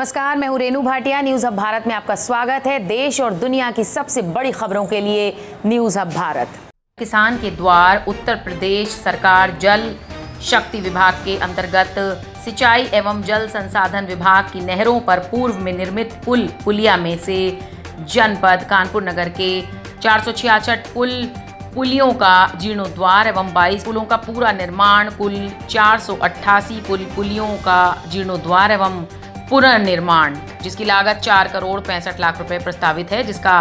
नमस्कार, मैं हूं रेनू भाटिया। न्यूज हब भारत में आपका स्वागत है। देश और दुनिया की सबसे बड़ी खबरों के लिए न्यूज हब भारत। किसान के द्वार उत्तर प्रदेश सरकार जल शक्ति विभाग के अंतर्गत सिंचाई एवं जल संसाधन विभाग की नहरों पर पूर्व में निर्मित पुल पुलिया में से जनपद कानपुर नगर के 466 पुलियों का जीर्णोद्वार एवं 22 पुलों का पूरा निर्माण, कुल 488 पुलियों का जीर्णोद्वार एवं पुनर्निर्माण, जिसकी लागत 4,65,00,000 रुपए प्रस्तावित है, जिसका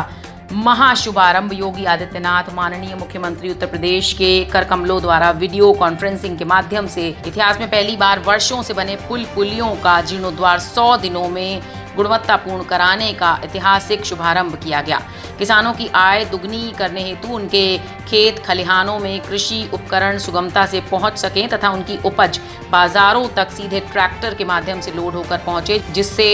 महाशुभारंभ योगी आदित्यनाथ माननीय मुख्यमंत्री उत्तर प्रदेश के कर कमलों द्वारा वीडियो कॉन्फ्रेंसिंग के माध्यम से इतिहास में पहली बार वर्षों से बने पुलियों का जीर्णोद्वार 100 दिनों में गुणवत्तापूर्ण कराने का ऐतिहासिक शुभारंभ किया गया। किसानों की आय दुगनी करने हेतु उनके खेत खलिहानों में कृषि उपकरण सुगमता से पहुंच सकें तथा उनकी उपज बाजारों तक सीधे ट्रैक्टर के माध्यम से लोड होकर पहुंचे, जिससे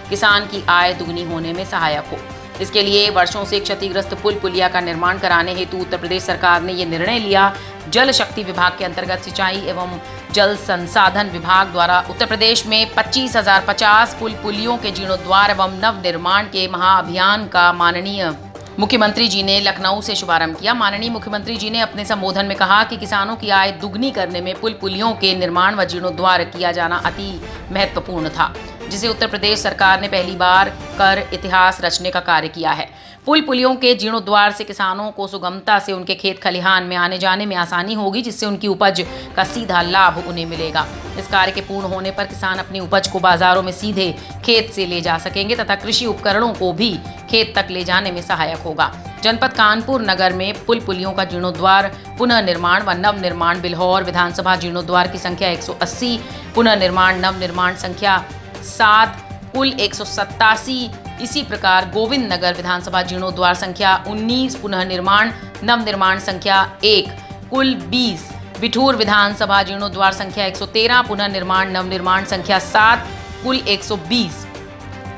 किसान की आय दुगनी होने में सहायक हो। इसके लिए वर्षों से क्षतिग्रस्त पुल पुलिया का निर्माण कराने हेतु उत्तर प्रदेश सरकार ने ये निर्णय लिया। जल शक्ति विभाग के अंतर्गत सिंचाई एवं जल संसाधन विभाग द्वारा उत्तर प्रदेश में 25,050 पुलियों के जीर्णोद्वार एवं नव निर्माण के महाअभियान का माननीय मुख्यमंत्री जी ने लखनऊ से शुभारंभ किया। माननीय मुख्यमंत्री जी ने अपने संबोधन में कहा कि किसानों की आय दुगनी करने में पुलियों के निर्माण व जीर्णोद्वार किया जाना अति महत्वपूर्ण था, जिसे उत्तर प्रदेश सरकार ने पहली बार कर इतिहास रचने का कार्य किया है। पुलियों के जीर्णोद्वार से किसानों को सुगमता से उनके खेत खलिहान में आने जाने में आसानी होगी, जिससे उनकी उपज का सीधा लाभ उन्हें मिलेगा। इस कार्य के पूर्ण होने पर किसान अपनी उपज को बाजारों में सीधे खेत से ले जा सकेंगे तथा कृषि उपकरणों को भी खेत तक ले जाने में सहायक होगा। जनपद कानपुर नगर में पुलियों का जीर्णोद्वार पुनर्निर्माण व नव निर्माण, बिल्हौर विधानसभा जीर्णोद्वार की संख्या 180, पुनर्निर्माण नव निर्माण संख्या 7, कुल 187। इसी प्रकार गोविंद नगर विधानसभा जीर्णोद्वार संख्या 19, पुनर्निर्माण नव निर्माण संख्या 1, कुल 20। बिठूर विधानसभा जीर्णोद्वार संख्या 113, पुनर्निर्माण नव निर्माण संख्या 7, कुल 120।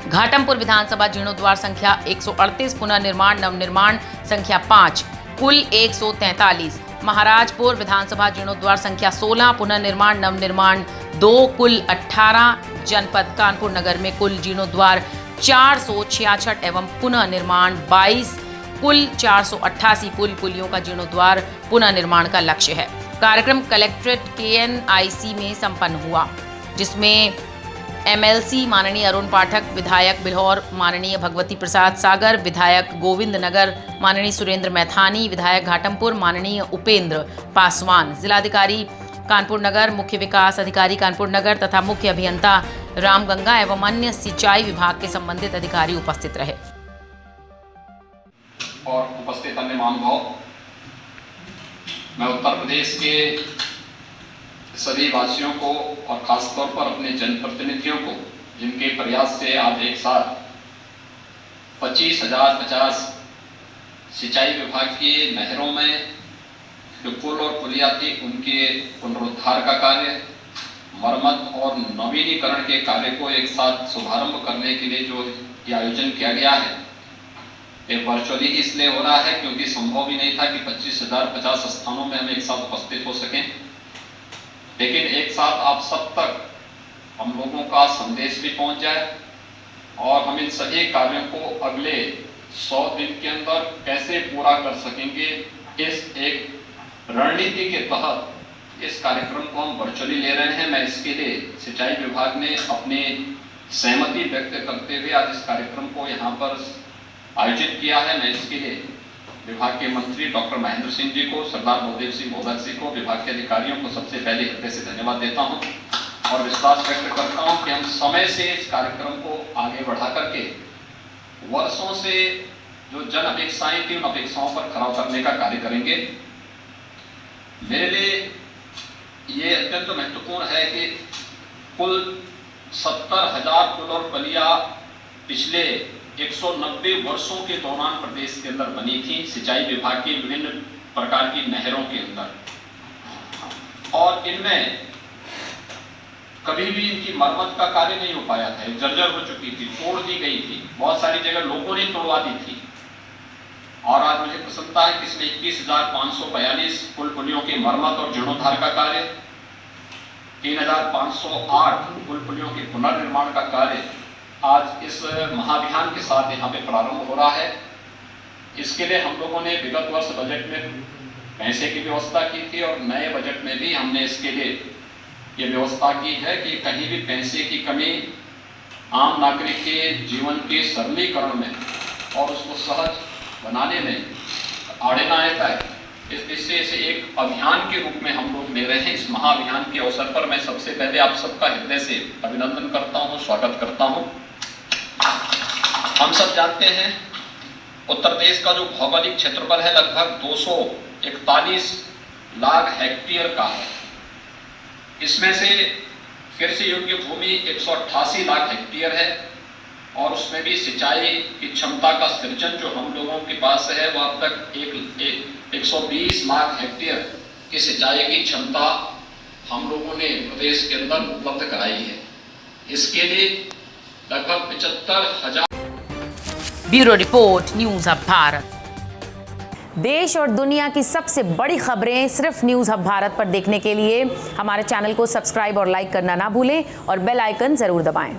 घाटमपुर विधानसभा जीर्णोद्वार संख्या 138, पुनर्निर्माण नव निर्माण संख्या 5, कुल 143। महाराजपुर विधानसभा जीर्णोद्वार संख्या 16, पुनर्निर्माण नव निर्माण 2, कुल 18। जनपद कानपुर नगर में कुल जीर्णोद्वार 466 एवं पुनः निर्माण 22, कुल 488 पुलियों का जीर्णोद्वार पुनः निर्माण का लक्ष्य है। कार्यक्रम कलेक्ट्रेट KNIC में संपन्न हुआ, जिसमें MLC माननीय अरुण पाठक, विधायक बिल्हौर माननीय भगवती प्रसाद सागर, विधायक गोविंद नगर माननीय सुरेंद्र मैथानी, विधायक घाटमपुर माननीय उपेंद्र पासवान, जिलाधिकारी कानपुर नगर, मुख्य विकास अधिकारी कानपुर नगर तथा मुख्य अभियंता रामगंगा एवं अन्य सिंचाई विभाग के संबंधित अधिकारी उपस्थित रहे। और उपस्थित अन्य महानुभाव, मैं उत्तर प्रदेश के सभी वासियों को और खासतौर पर अपने जनप्रतिनिधियों को, जिनके प्रयास से आज एक साथ 25,050 सिंचाई विभाग की नहरों में जो पुल और पुलिया थी उनके पुनरुद्धार का कार्य, मरम्मत और नवीनीकरण के कार्य को एक साथ शुभारंभ करने के लिए जो ये आयोजन किया गया है, ये वर्चुअली इसलिए हो रहा है क्योंकि संभव ही नहीं था कि 25,050 स्थानों में हम एक साथ उपस्थित हो सकें। लेकिन एक साथ आप सब तक हम लोगों का संदेश भी पहुंच जाए और हम इन सभी कार्यों को अगले 100 दिन के अंदर कैसे पूरा कर सकेंगे, इस एक रणनीति के तहत इस कार्यक्रम को हम वर्चुअली ले रहे हैं। मैं इसके लिए सिंचाई विभाग ने अपनी सहमति व्यक्त करते हुए आज इस कार्यक्रम को यहाँ पर आयोजित किया है। मैं इसके लिए विभाग के मंत्री डॉक्टर महेंद्र सिंह जी को, सरदार बलदेव सिंह भोदक जी को, विभाग के अधिकारियों को सबसे पहले हृदय से धन्यवाद देता हूँ और विश्वास व्यक्त करता हूँ कि हम समय से इस कार्यक्रम को आगे बढ़ा करके वर्षों से जो जन अपेक्षाएं थी उन अपेक्षाओं पर खरा उतरने का कार्य करेंगे। मेरे लिए ये अत्यंत महत्वपूर्ण है कि कुल 70,000 पुल और पुलिया पिछले 190 वर्षों के दौरान प्रदेश के अंदर बनी थी, सिंचाई विभाग की विभिन्न प्रकार की नहरों के अंदर, और इनमें कभी भी इनकी मरम्मत का कार्य नहीं हो पाया था। जर्जर हो चुकी थी, तोड़ दी गई थी, बहुत सारी जगह लोगों ने तोड़वा दी थी। और आज मुझे प्रसन्नता है कि इसमें 21,542 पुल पुलियों की मरम्मत और जीर्णोद्धार का कार्य, 3,508 पुल पुलियों के पुनर्निर्माण का कार्य आज इस महाअभियान के साथ यहाँ पे प्रारंभ हो रहा है। इसके लिए हम लोगों ने विगत वर्ष बजट में पैसे की व्यवस्था की थी और नए बजट में भी हमने इसके लिए ये व्यवस्था की है कि कहीं भी पैसे की कमी आम नागरिक के जीवन के सरलीकरण में और उसको सहज बनाने में आड़े ना आता है। इस दृष्टि से एक अभियान के रूप में हम लोग ले रहे हैं। इस महाअभियान के अवसर पर मैं सबसे पहले आप सबका हृदय से अभिनंदन करता हूँ, स्वागत करता हूँ। हम सब जानते हैं उत्तर प्रदेश का जो भौगोलिक क्षेत्रफल है लगभग 241 लाख हेक्टेयर का है। इसमें से कृषि योग्य भूमि 188 लाख हेक्टेयर है और उसमें भी सिंचाई की क्षमता का सृजन जो हम लोगों के पास है वह अब तक 120 लाख हेक्टेयर की सिंचाई की क्षमता हम लोगों ने प्रदेश के अंदर उपलब्ध कराई है। इसके लिए लगभग 75,000। Bureau report, news hub Bharat. देश और दुनिया की सबसे बड़ी खबरें सिर्फ न्यूज़ हब भारत पर देखने के लिए हमारे चैनल को सब्सक्राइब और लाइक करना ना भूलें और बेल आइकन जरूर दबाएं।